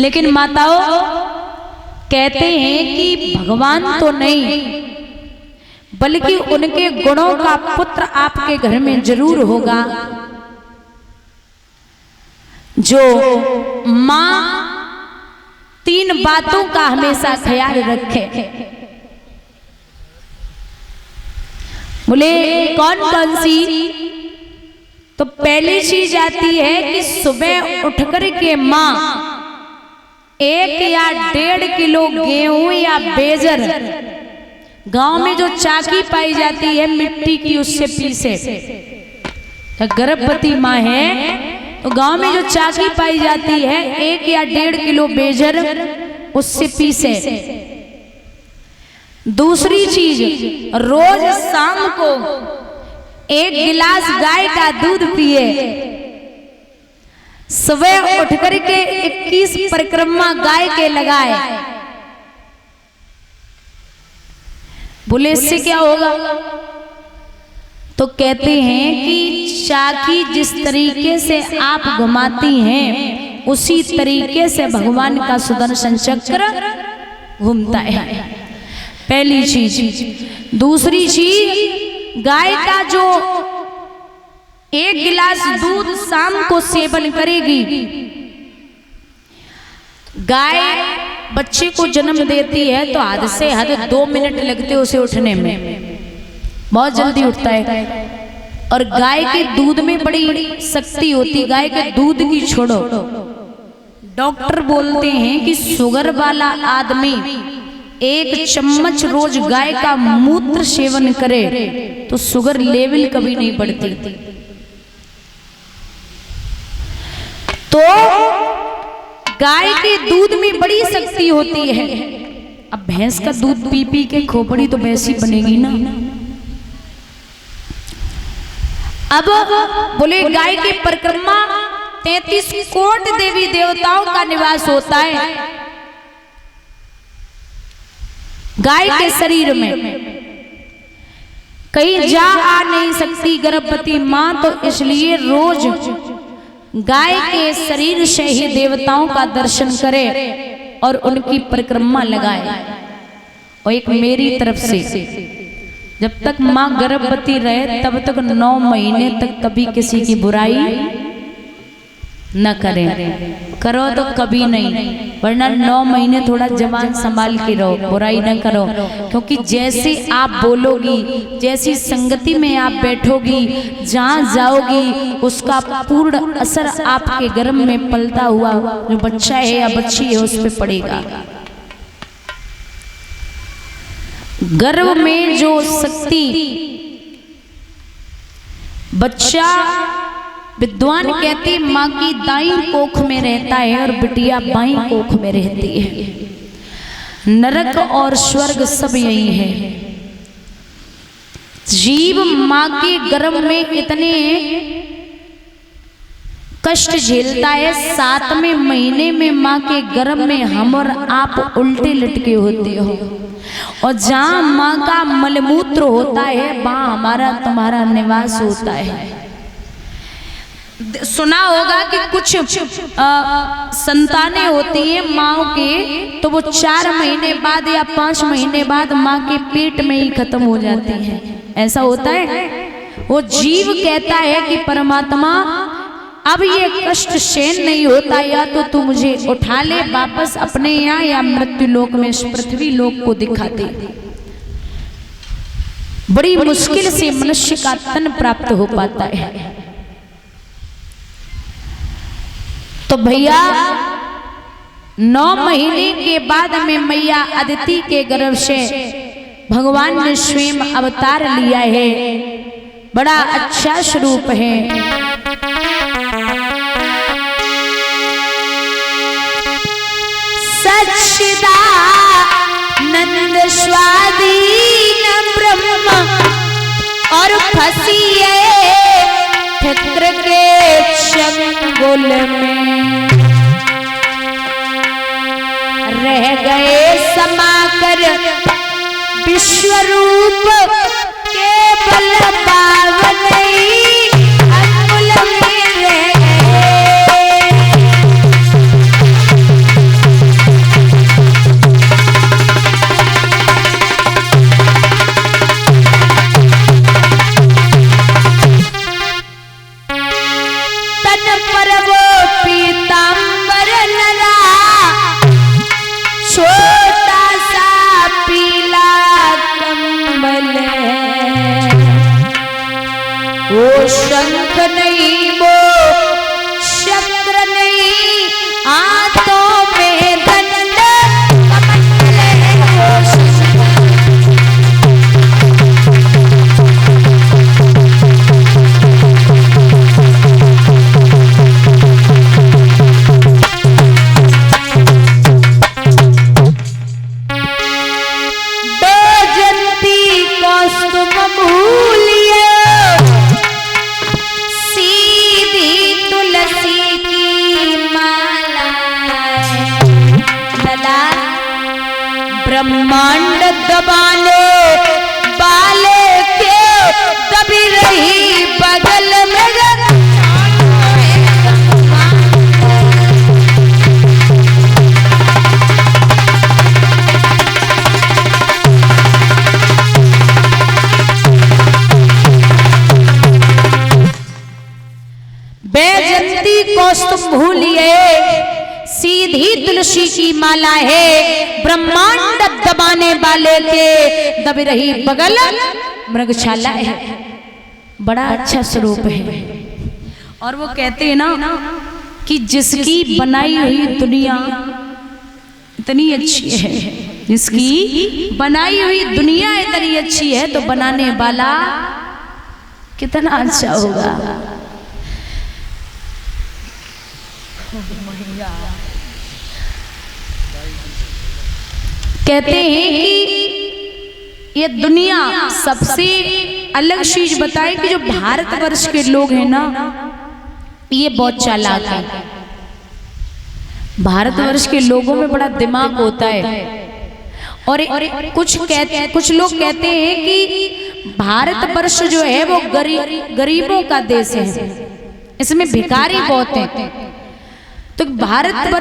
लेकिन माताओं कहते हैं कि भगवान तो नहीं बल्कि उनके गुणों का पुत्र आपके घर में जरूर होगा, जो मां तीन बातों का हमेशा ख्याल रखे। बोले कौन कौन सी? तो पहली चीज आती है कि सुबह उठकर के मां 1 या 1.5 किलो गेहूं या बेजर, गांव में जो चाकी पाई जाती है मिट्टी की, उससे पीसे। गर्भवती माँ है तो गांव में जो चाकी पाई जाती है 1 या 1.5 किलो बेजर, उससे पीसे। दूसरी चीज, रोज शाम को 1 गिलास गाय का दूध पिए। सुबह उठकर के 21 परिक्रमा गाय के लगाए। बोले इससे क्या होगा? तो कहते हैं कि चाकी जिस तरीके से आप घुमाती हैं उसी तरीके से भगवान का सुदर्शन चक्र घूमता है। पहली चीज। दूसरी चीज, गाय का जो 1 गिलास दूध शाम को सेवन करेगी, गाय बच्चे को जन्म देती है तो हद से हद 2 मिनट लगते उसे उठने में, बहुत जल्दी उठता है। और गाय के दूध में बड़ी शक्ति होती। गाय के दूध की छोड़ो, डॉक्टर बोलते हैं कि शुगर वाला आदमी 1 चम्मच रोज गाय का मूत्र सेवन करे तो शुगर लेवल कभी नहीं बढ़ती। तो गाय के दूध में बड़ी शक्ति होती है। अब भैंस का दूध पी पी के खोपड़ी तो वैसी बनेगी ना। अब बोले गाय की परिक्रमा 33 कोटि देवी देवताओं का निवास होता है गाय के शरीर में, कहीं जा आ नहीं सकती गर्भवती मां, तो इसलिए रोज गाय के शरीर से ही देवताओं का दर्शन करे और उनकी परिक्रमा लगाए। और एक मेरी तरफ से, जब तक मां गर्भवती रहे तब तक 9 महीने तक कभी किसी की बुराई न करें। करो तो कभी नहीं, वरना 9 महीने थोड़ा जबान संभाल के रहो, बुराई न करो। क्योंकि जैसे आप बोलोगी, जैसी संगति में आप बैठोगी, जहाँ जाओगी, उसका पूर्ण असर आपके गर्भ में पलता हुआ जो बच्चा है या बच्ची है उस पर पड़ेगा। गर्भ में जो शक्ति, बच्चा विद्वान कहते माँ की दाईं कोख में रहता है और बिटिया बाईं कोख में रहती है। नरक और स्वर्ग सब यही है। जीव माँ के गर्भ में इतने कष्ट झेलता है, 7वें महीने में माँ के गर्भ में हम और आप उल्टे लटके होते हो, और जहाँ माँ का मलमूत्र होता है वहाँ हमारा तुम्हारा निवास होता है। सुना होगा कि कुछ संतानें होती हैं माँओं के, तो वो 4 महीने बाद या 5 महीने बाद माँ के पेट में ही खत्म हो जाती हैं। ऐसा होता है। वो जीव कहता है कि परमात्मा अब ये कष्ट सहन नहीं होता, या तो तू मुझे उठा ले वापस अपने यहाँ, या मृत्यु लोक में पृथ्वी लोक को दिखा दे। बड़ी मुश्किल से मनुष्य का तन प्राप्त हो पाता है। तो भैया 9 महीने के बाद में मैया अदिति के गर्भ से भगवान ने स्वयं अवतार लिया है। बड़ा अच्छा स्वरूप है। सच्चिदानंद स्वाधीन ब्रह्म और फंसिए ठक्र के चंगुल में रह गए समाकर विश्वरूप केवल पावन अंगुल में रह गए। पर वो पीतांबर लगा, छोटा सा पीला कंबल है। वो शंख नहीं, वो शक्र नहीं, हाथों में दंड कमंडल है। वो ब्रह्मांड दबाने वाले के दबी रही बगल में। बैजंती कौस्तुभ भूलिए, सीधी तुलसी की माला है। ब्रह्मांड दबाने वाले के दबी रही बगल मृगशाला है। बड़ा अच्छा स्वरूप है। और वो कहते हैं ना कि जिसकी बनाई हुई दुनिया इतनी अच्छी है, जिसकी बनाई हुई दुनिया इतनी अच्छी है, तो बनाने वाला कितना अच्छा होगा। कहते हैं कि ये दुनिया सबसे अलग चीज बताए कि जो भारतवर्ष के लोग हैं ना, ये बहुत चालाक है। भारतवर्ष के लोगों में बड़ा दिमाग होता है। और कुछ लोग कहते हैं कि भारतवर्ष जो है वो गरीबों का देश है, इसमें भिखारी बहुत हैं। तो भारत